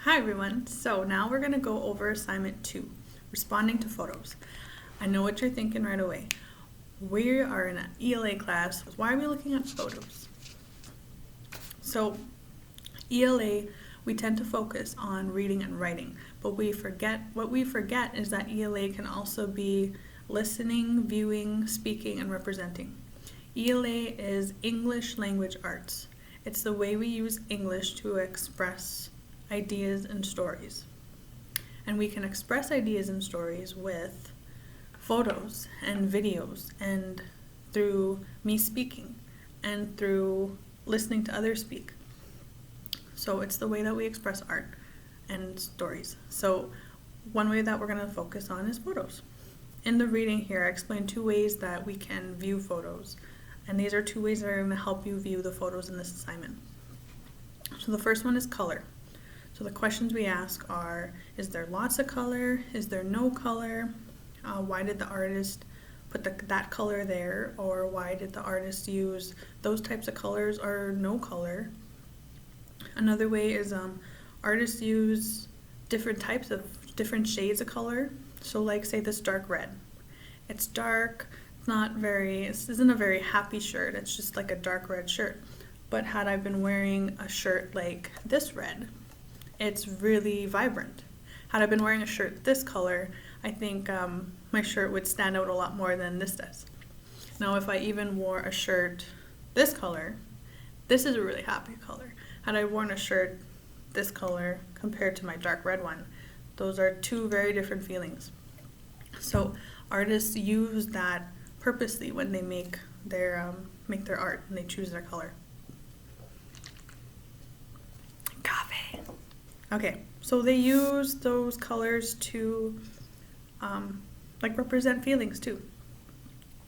Hi everyone, so now we're going to go over assignment 2, responding to photos. I know what you're thinking right away. We are in an ELA class, why are we looking at photos? So ELA, we tend to focus on reading and writing, but what we forget is that ELA can also be listening, viewing, speaking, and representing. ELA is English Language Arts. It's the way we use English to express ideas and stories. And we can express ideas and stories with photos and videos and through me speaking and through listening to others speak. So it's the way that we express art and stories. So one way that we're going to focus on is photos. In the reading here, I explained 2 ways that we can view photos. And these are 2 ways that are going to help you view the photos in this assignment. So the first one is color. So the questions we ask are, is there lots of color? Is there no color? Why did the artist put that color there? Or why did the artist use those types of colors or no color? Another way is artists use different shades of color. So like say this dark red. It's dark, this isn't a very happy shirt, it's just like a dark red shirt. But had I been wearing a shirt like this red, it's really vibrant. Had I been wearing a shirt this color, I think my shirt would stand out a lot more than this does. Now if I even wore a shirt this color, this is a really happy color. Had I worn a shirt this color compared to my dark red one, those are 2 very different feelings. So artists use that purposely when they make their art and they choose their color. Okay, so they use those colors to represent feelings too.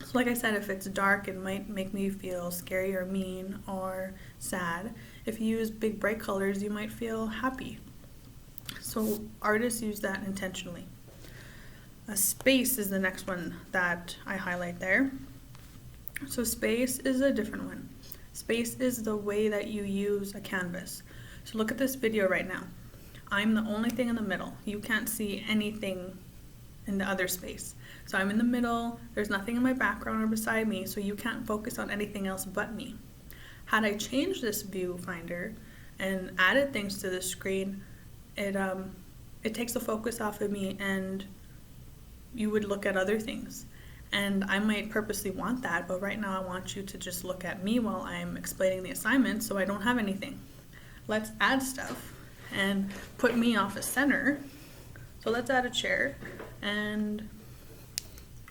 So like I said, if it's dark, it might make me feel scary or mean or sad. If you use big bright colors, you might feel happy. So artists use that intentionally. A space is the next one that I highlight there. So space is a different one. Space is the way that you use a canvas. So look at this video right now. I'm the only thing in the middle. You can't see anything in the other space. So I'm in the middle, there's nothing in my background or beside me, so you can't focus on anything else but me. Had I changed this viewfinder and added things to the screen, it takes the focus off of me and you would look at other things. And I might purposely want that, but right now I want you to just look at me while I'm explaining the assignment so I don't have anything. Let's add stuff and put me off a center. So let's add a chair and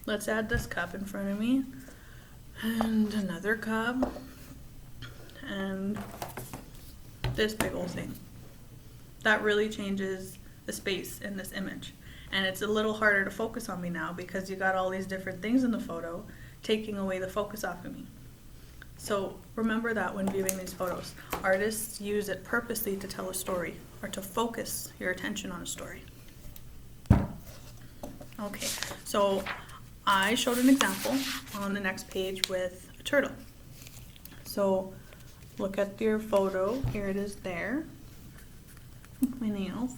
let's add this cup in front of me and another cup and this big old thing. That really changes the space in this image. And it's a little harder to focus on me now because you got all these different things in the photo taking away the focus off of me. So remember that when viewing these photos. Artists use it purposely to tell a story or to focus your attention on a story. Okay, so I showed an example on the next page with a turtle. So look at your photo. Here it is there. My nails.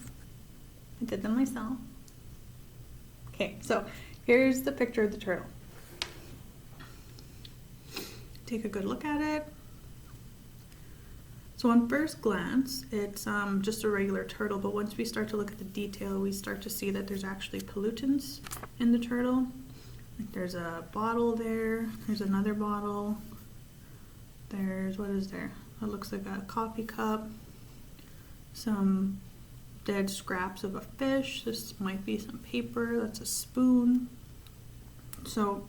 I did them myself. Okay, so here's the picture of the turtle. Take a good look at it. So on first glance, it's just a regular turtle, but once we start to look at the detail, we start to see that there's actually pollutants in the turtle. Like there's a bottle there, there's another bottle, what is there? It looks like a coffee cup, some dead scraps of a fish, this might be some paper, that's a spoon. So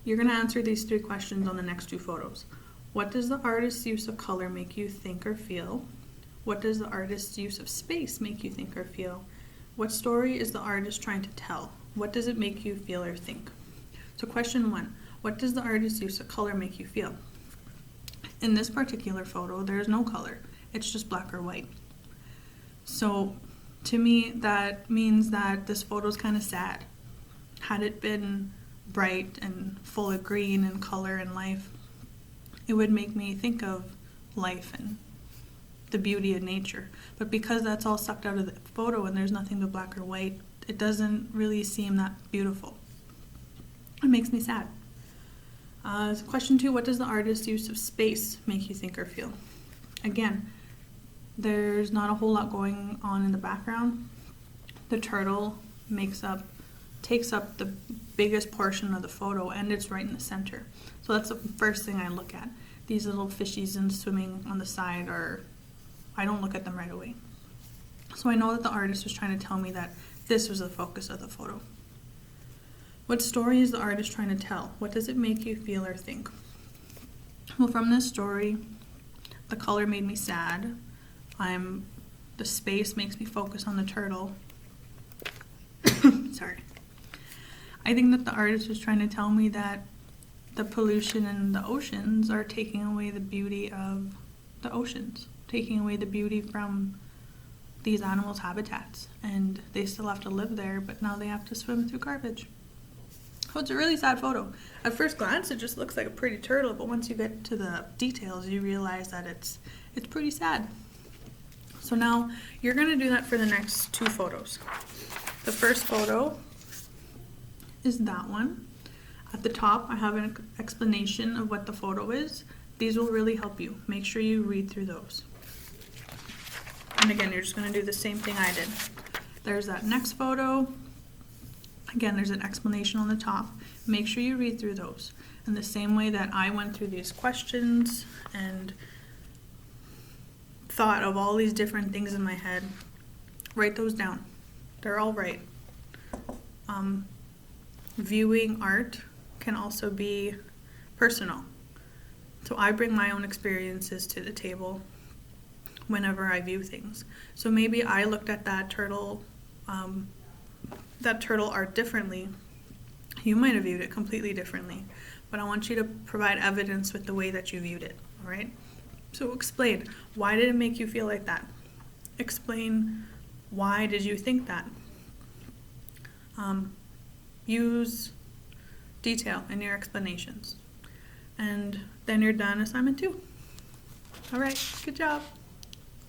you're going to answer these 3 questions on the next 2 photos. What does the artist's use of color make you think or feel? What does the artist's use of space make you think or feel? What story is the artist trying to tell? What does it make you feel or think? So question 1, what does the artist's use of color make you feel? In this particular photo, there's no color. It's just black or white. So to me, that means that this photo is kind of sad. Had it been bright and full of green and color and life, it would make me think of life and the beauty of nature. But because that's all sucked out of the photo and there's nothing but black or white, it doesn't really seem that beautiful. It makes me sad. Question 2, what does the artist's use of space make you think or feel? Again, there's not a whole lot going on in the background. The turtle takes up the biggest portion of the photo, and it's right in the center. So that's the first thing I look at. These little fishies and swimming on the side I don't look at them right away. So I know that the artist was trying to tell me that this was the focus of the photo. What story is the artist trying to tell? What does it make you feel or think? Well, from this story, the color made me sad. The space makes me focus on the turtle. Sorry. I think that the artist was trying to tell me that the pollution in the oceans are taking away the beauty of the oceans, taking away the beauty from these animals' habitats, and they still have to live there, but now they have to swim through garbage. So it's a really sad photo. At first glance, it just looks like a pretty turtle, but once you get to the details, you realize that it's pretty sad. So now you're going to do that for the next 2 photos. The first photo is that one. At the top, I have an explanation of what the photo is. These will really help you. Make sure you read through those. And again, you're just going to do the same thing I did. There's that next photo. Again, there's an explanation on the top. Make sure you read through those. In the same way that I went through these questions and thought of all these different things in my head, write those down. They're all right. Viewing art can also be personal. So I bring my own experiences to the table whenever I view things. So maybe I looked at that turtle art differently. You might have viewed it completely differently, but I want you to provide evidence with the way that you viewed it, all right? So explain, why did it make you feel like that? Explain, why did you think that? Use detail in your explanations. And then you're done assignment 2. All right, good job.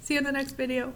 See you in the next video.